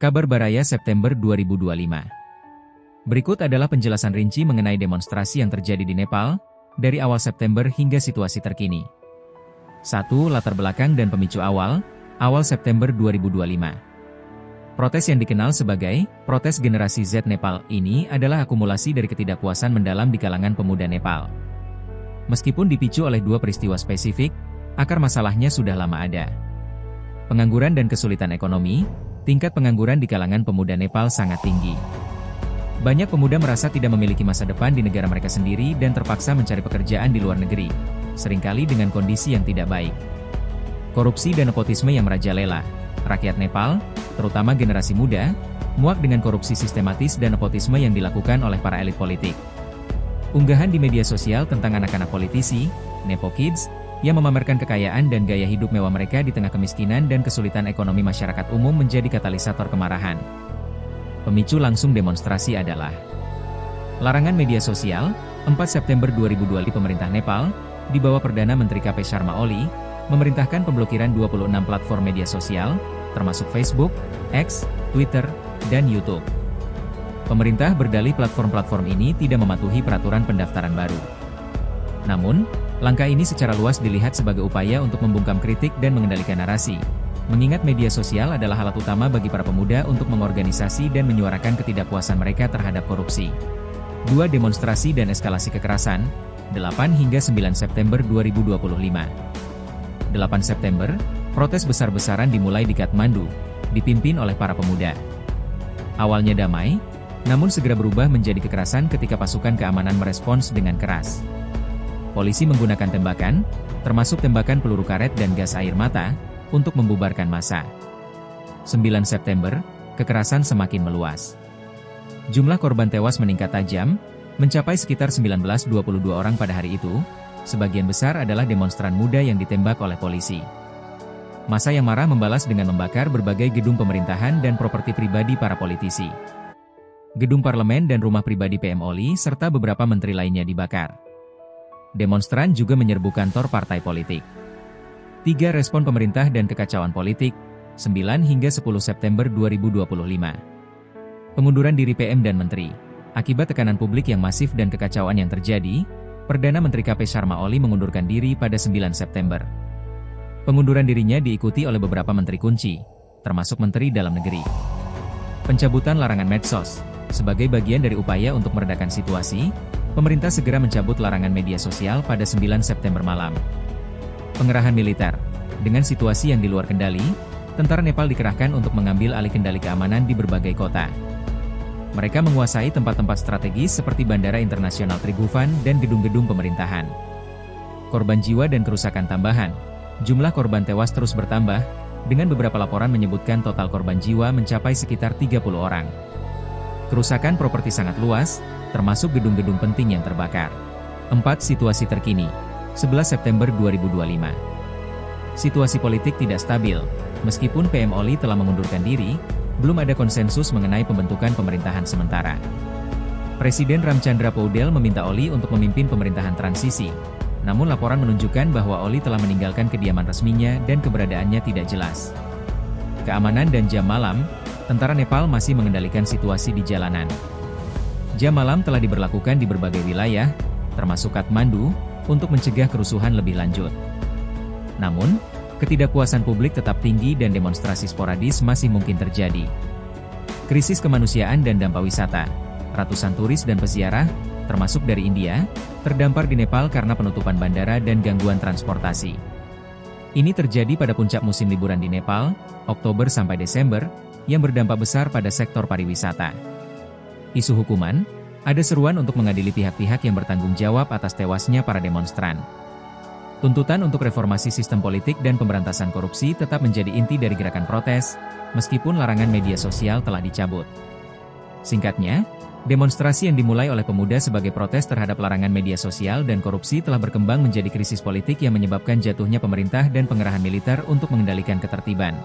Kabar Baraya September 2025. Berikut adalah penjelasan rinci mengenai demonstrasi yang terjadi di Nepal, dari awal September hingga situasi terkini. 1. Latar belakang dan pemicu awal September 2025. Protes yang dikenal sebagai protes generasi Z Nepal ini adalah akumulasi dari ketidakpuasan mendalam di kalangan pemuda Nepal. Meskipun dipicu oleh dua peristiwa spesifik, akar masalahnya sudah lama ada. Pengangguran dan kesulitan ekonomi. Tingkat pengangguran di kalangan pemuda Nepal sangat tinggi. Banyak pemuda merasa tidak memiliki masa depan di negara mereka sendiri dan terpaksa mencari pekerjaan di luar negeri, seringkali dengan kondisi yang tidak baik. Korupsi dan nepotisme yang merajalela. Rakyat Nepal, terutama generasi muda, muak dengan korupsi sistematis dan nepotisme yang dilakukan oleh para elit politik. Unggahan di media sosial tentang anak-anak politisi, Nepo Kids, yang memamerkan kekayaan dan gaya hidup mewah mereka di tengah kemiskinan dan kesulitan ekonomi masyarakat umum menjadi katalisator kemarahan. Pemicu langsung demonstrasi adalah larangan media sosial. 4 September 2020 pemerintah Nepal, di bawah Perdana Menteri KP Sharma Oli, memerintahkan pemblokiran 26 platform media sosial, termasuk Facebook, X, Twitter, dan YouTube. Pemerintah berdalih platform-platform ini tidak mematuhi peraturan pendaftaran baru. Namun, langkah ini secara luas dilihat sebagai upaya untuk membungkam kritik dan mengendalikan narasi, mengingat media sosial adalah alat utama bagi para pemuda untuk mengorganisasi dan menyuarakan ketidakpuasan mereka terhadap korupsi. 2. Demonstrasi dan eskalasi kekerasan, 8 hingga 9 September 2025. 8 September, protes besar-besaran dimulai di Kathmandu, dipimpin oleh para pemuda. Awalnya damai, namun segera berubah menjadi kekerasan ketika pasukan keamanan merespons dengan keras. Polisi menggunakan tembakan, termasuk tembakan peluru karet dan gas air mata, untuk membubarkan massa. 9 September, kekerasan semakin meluas. Jumlah korban tewas meningkat tajam, mencapai sekitar 1922 orang pada hari itu, sebagian besar adalah demonstran muda yang ditembak oleh polisi. Massa yang marah membalas dengan membakar berbagai gedung pemerintahan dan properti pribadi para politisi. Gedung parlemen dan rumah pribadi PM Oli serta beberapa menteri lainnya dibakar. Demonstran juga menyerbu kantor partai politik. 3. Respon pemerintah dan kekacauan politik, 9 hingga 10 September 2025. Pengunduran diri PM dan Menteri. Akibat tekanan publik yang masif dan kekacauan yang terjadi, Perdana Menteri KP Sharma Oli mengundurkan diri pada 9 September. Pengunduran dirinya diikuti oleh beberapa menteri kunci, termasuk Menteri Dalam Negeri. Pencabutan larangan medsos. Sebagai bagian dari upaya untuk meredakan situasi, pemerintah segera mencabut larangan media sosial pada 9 September malam. Pengerahan militer. Dengan situasi yang di luar kendali, tentara Nepal dikerahkan untuk mengambil alih kendali keamanan di berbagai kota. Mereka menguasai tempat-tempat strategis seperti Bandara Internasional Tribhuvan dan gedung-gedung pemerintahan. Korban jiwa dan kerusakan tambahan. Jumlah korban tewas terus bertambah, dengan beberapa laporan menyebutkan total korban jiwa mencapai sekitar 30 orang. Kerusakan properti sangat luas, termasuk gedung-gedung penting yang terbakar. 4. Situasi terkini, 11 September 2025. Situasi politik tidak stabil. Meskipun PM Oli telah mengundurkan diri, belum ada konsensus mengenai pembentukan pemerintahan sementara. Presiden Ramchandra Poudel meminta Oli untuk memimpin pemerintahan transisi, namun laporan menunjukkan bahwa Oli telah meninggalkan kediaman resminya dan keberadaannya tidak jelas. Keamanan dan jam malam. Tentara Nepal masih mengendalikan situasi di jalanan. Jam malam telah diberlakukan di berbagai wilayah, termasuk Kathmandu, untuk mencegah kerusuhan lebih lanjut. Namun, ketidakpuasan publik tetap tinggi dan demonstrasi sporadis masih mungkin terjadi. Krisis kemanusiaan dan dampak wisata. Ratusan turis dan peziarah, termasuk dari India, terdampar di Nepal karena penutupan bandara dan gangguan transportasi. Ini terjadi pada puncak musim liburan di Nepal, Oktober sampai Desember, yang berdampak besar pada sektor pariwisata. Isu hukuman, ada seruan untuk mengadili pihak-pihak yang bertanggung jawab atas tewasnya para demonstran. Tuntutan untuk reformasi sistem politik dan pemberantasan korupsi tetap menjadi inti dari gerakan protes, meskipun larangan media sosial telah dicabut. Singkatnya, demonstrasi yang dimulai oleh pemuda sebagai protes terhadap larangan media sosial dan korupsi telah berkembang menjadi krisis politik yang menyebabkan jatuhnya pemerintah dan pengerahan militer untuk mengendalikan ketertiban.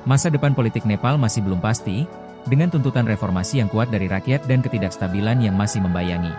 Masa depan politik Nepal masih belum pasti, dengan tuntutan reformasi yang kuat dari rakyat dan ketidakstabilan yang masih membayangi.